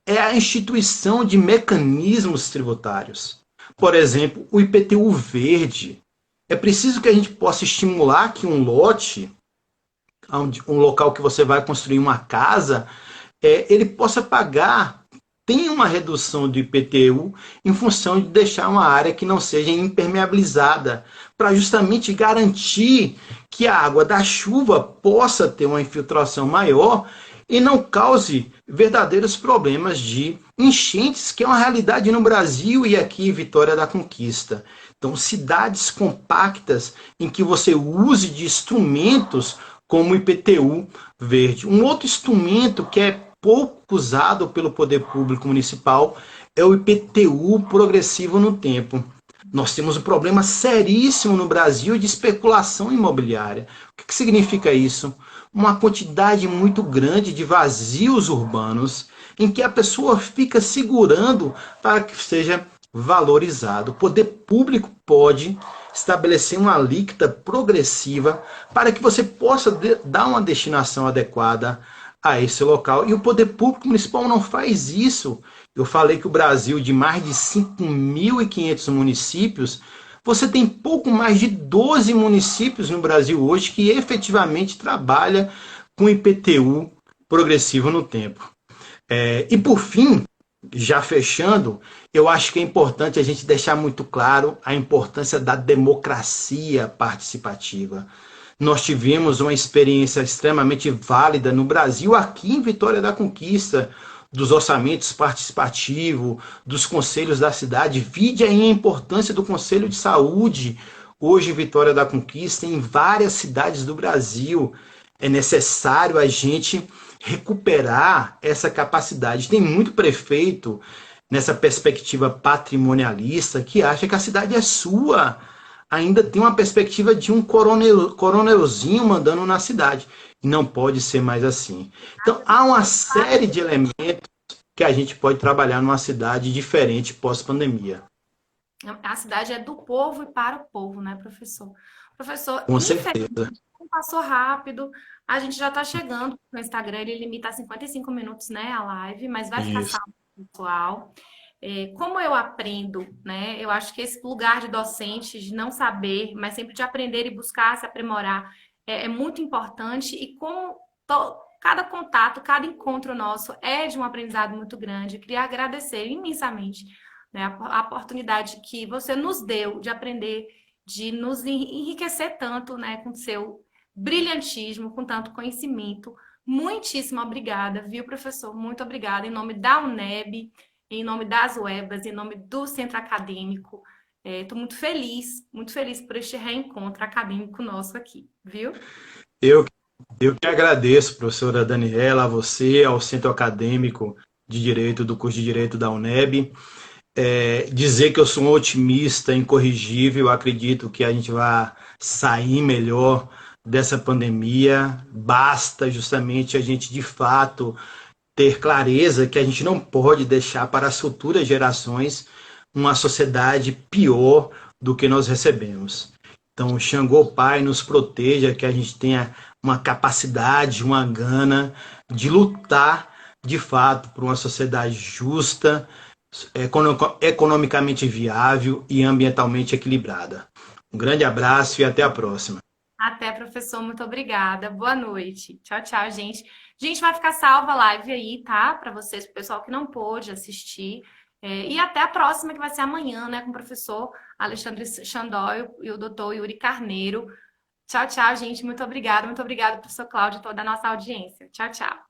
é a instituição de mecanismos tributários. Por exemplo, o IPTU verde. É preciso que a gente possa estimular que um lote, um local que você vai construir uma casa, ele possa pagar, tem uma redução do IPTU em função de deixar uma área que não seja impermeabilizada, para justamente garantir que a água da chuva possa ter uma infiltração maior e não cause verdadeiros problemas de enchentes, que é uma realidade no Brasil e aqui em Vitória da Conquista. Então, cidades compactas em que você use de instrumentos como o IPTU verde. Um outro instrumento que é pouco usado pelo poder público municipal é o IPTU progressivo no tempo. Nós temos um problema seríssimo no Brasil de especulação imobiliária. O que significa isso? Uma quantidade muito grande de vazios urbanos em que a pessoa fica segurando para que seja valorizado. O poder público pode estabelecer uma alíquota progressiva para que você possa dar uma destinação adequada a esse local. E o poder público municipal não faz isso. Eu falei que o Brasil, de mais de 5.500 municípios, você tem pouco mais de 12 municípios no Brasil hoje que efetivamente trabalha com IPTU progressivo no tempo. E por fim, já fechando, eu acho que é importante a gente deixar muito claro a importância da democracia participativa. Nós tivemos uma experiência extremamente válida no Brasil, aqui em Vitória da Conquista, dos orçamentos participativos, dos conselhos da cidade. Vide aí a importância do Conselho de Saúde, hoje em Vitória da Conquista, em várias cidades do Brasil. É necessário a gente recuperar essa capacidade. Tem muito prefeito nessa perspectiva patrimonialista que acha que a cidade é sua. Ainda tem uma perspectiva de um coronelzinho mandando na cidade. E não pode ser mais assim. Então, há uma série de elementos que a gente pode trabalhar numa cidade diferente pós-pandemia. A cidade é do povo e para o povo, né, professor? Professor, Com infelizmente, certeza. passou rápido. A gente já está chegando no Instagram, ele limita a 55 minutos, né, a live, mas vai ficar Isso. salvo pro pessoal. Como eu aprendo, né? Eu acho que esse lugar de docente, de não saber, mas sempre de aprender e buscar se aprimorar, é muito importante. E como cada contato, cada encontro nosso é de um aprendizado muito grande, eu queria agradecer imensamente, né, a oportunidade que você nos deu de aprender, de nos enriquecer tanto, né, com seu brilhantismo, com tanto conhecimento. Muitíssimo obrigada, viu, professor? Muito obrigada. Em nome da UNEB, em nome das UEBAs, em nome do Centro Acadêmico. Estou muito feliz por este reencontro acadêmico nosso aqui, viu? Eu, eu que agradeço, professora Daniela, a você, ao Centro Acadêmico de Direito do curso de Direito da UNEB. Dizer que eu sou um otimista incorrigível, acredito que a gente vai sair melhor dessa pandemia. Basta justamente a gente, de fato, ter clareza que a gente não pode deixar para as futuras gerações uma sociedade pior do que nós recebemos. Então, Xangô Pai nos proteja, que a gente tenha uma capacidade, uma gana de lutar de fato por uma sociedade justa, economicamente viável e ambientalmente equilibrada. Um grande abraço e até a próxima. Até, professor, muito obrigada. Boa noite. Tchau, tchau, gente. Gente, vai ficar salva a live aí, tá? Para vocês, pro pessoal que não pôde assistir. E até a próxima, que vai ser amanhã, né? Com o professor Alexandre Xandói e o doutor Yuri Carneiro. Tchau, tchau, gente. Muito obrigada, professor Cláudio, e toda a nossa audiência. Tchau, tchau.